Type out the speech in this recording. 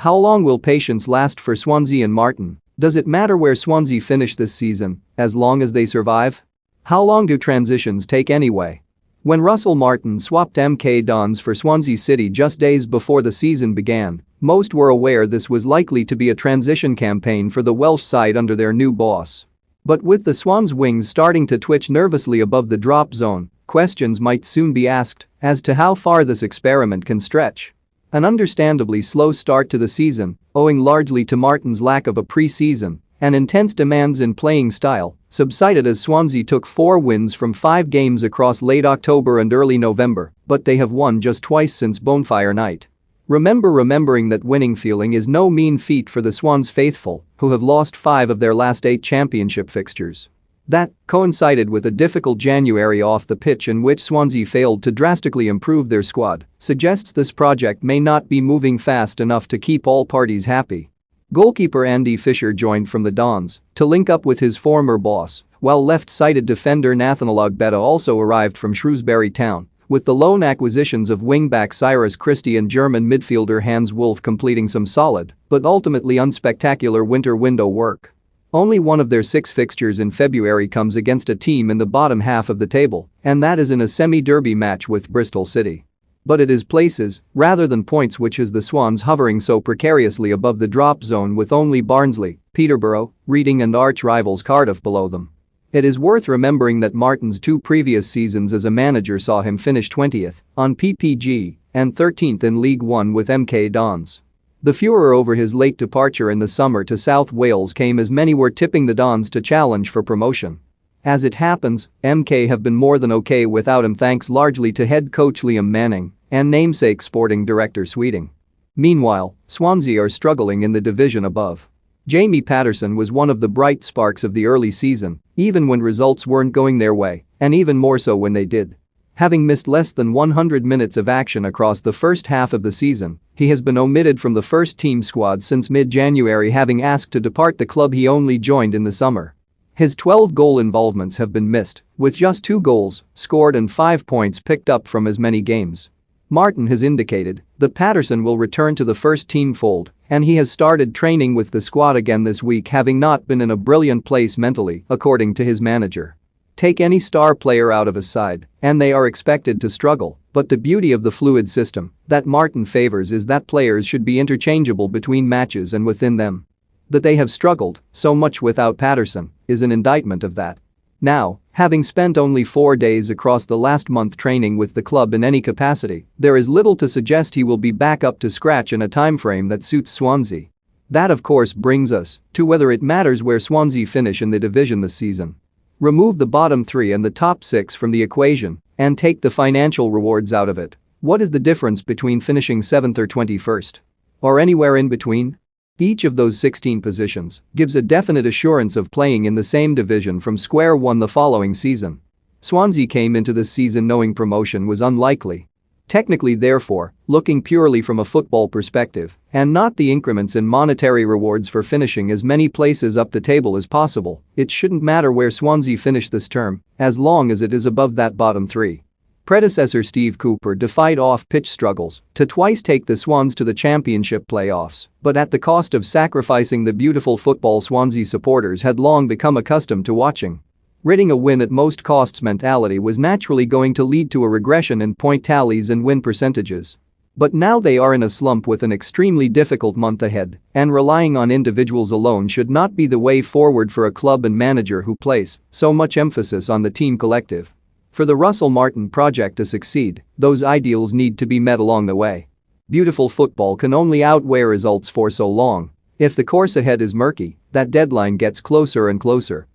How long will patience last for Swansea and Martin? Does it matter where Swansea finish this season, as long as they survive? How long do transitions take anyway? When Russell Martin swapped MK Dons for Swansea City just days before the season began, most were aware this was likely to be a transition campaign for the Welsh side under their new boss. But with the Swans' wings starting to twitch nervously above the drop zone, questions might soon be asked as to how far this experiment can stretch. An understandably slow start to the season, owing largely to Martin's lack of a pre-season and intense demands in playing style, subsided as Swansea took 4 wins from 5 games across late October and early November, but they have won just twice since Bonfire Night. Remembering that winning feeling is no mean feat for the Swans faithful, who have lost 5 of their last 8 championship fixtures. That coincided with a difficult January off the pitch in which Swansea failed to drastically improve their squad, suggests this project may not be moving fast enough to keep all parties happy. Goalkeeper Andy Fisher joined from the Dons to link up with his former boss, while left-sided defender Nathaniel Ogbeta also arrived from Shrewsbury Town, with the loan acquisitions of wing-back Cyrus Christie and German midfielder Hans Wolf completing some solid, but ultimately unspectacular winter window work. Only one of their 6 fixtures in February comes against a team in the bottom half of the table, and that is in a semi-derby match with Bristol City. But it is places, rather than points, which has the Swans hovering so precariously above the drop zone with only Barnsley, Peterborough, Reading and arch-rivals Cardiff below them. It is worth remembering that Martin's 2 previous seasons as a manager saw him finish 20th on PPG and 13th in League One with MK Dons. The furor over his late departure in the summer to South Wales came as many were tipping the Dons to challenge for promotion. As it happens, MK have been more than okay without him thanks largely to head coach Liam Manning and namesake sporting director Sweeting. Meanwhile, Swansea are struggling in the division above. Jamie Patterson was one of the bright sparks of the early season, even when results weren't going their way, and even more so when they did. Having missed less than 100 minutes of action across the first half of the season, he has been omitted from the first-team squad since mid-January, having asked to depart the club he only joined in the summer. His 12 goal involvements have been missed, with just 2 goals scored and 5 points picked up from as many games. Martin has indicated that Patterson will return to the first-team fold, and he has started training with the squad again this week, having not been in a brilliant place mentally, according to his manager. Take any star player out of a side, and they are expected to struggle, but the beauty of the fluid system that Martin favors is that players should be interchangeable between matches and within them. That they have struggled so much without Patterson is an indictment of that. Now, having spent only 4 days across the last month training with the club in any capacity, there is little to suggest he will be back up to scratch in a timeframe that suits Swansea. That of course brings us to whether it matters where Swansea finish in the division this season. Remove the bottom 3 and the top 6 from the equation and take the financial rewards out of it. What is the difference between finishing 7th or 21st? Or anywhere in between? Each of those 16 positions gives a definite assurance of playing in the same division from square one the following season. Swansea came into this season knowing promotion was unlikely. Technically, therefore, looking purely from a football perspective and not the increments in monetary rewards for finishing as many places up the table as possible, it shouldn't matter where Swansea finish this term, as long as it is above that bottom 3. Predecessor Steve Cooper defied off-pitch struggles to twice take the Swans to the championship playoffs, but at the cost of sacrificing the beautiful football Swansea supporters had long become accustomed to watching. Ridding a win at most costs mentality was naturally going to lead to a regression in point tallies and win percentages. But now they are in a slump with an extremely difficult month ahead, and relying on individuals alone should not be the way forward for a club and manager who place so much emphasis on the team collective. For the Russell Martin project to succeed, those ideals need to be met along the way. Beautiful football can only outweigh results for so long. If the course ahead is murky, that deadline gets closer and closer.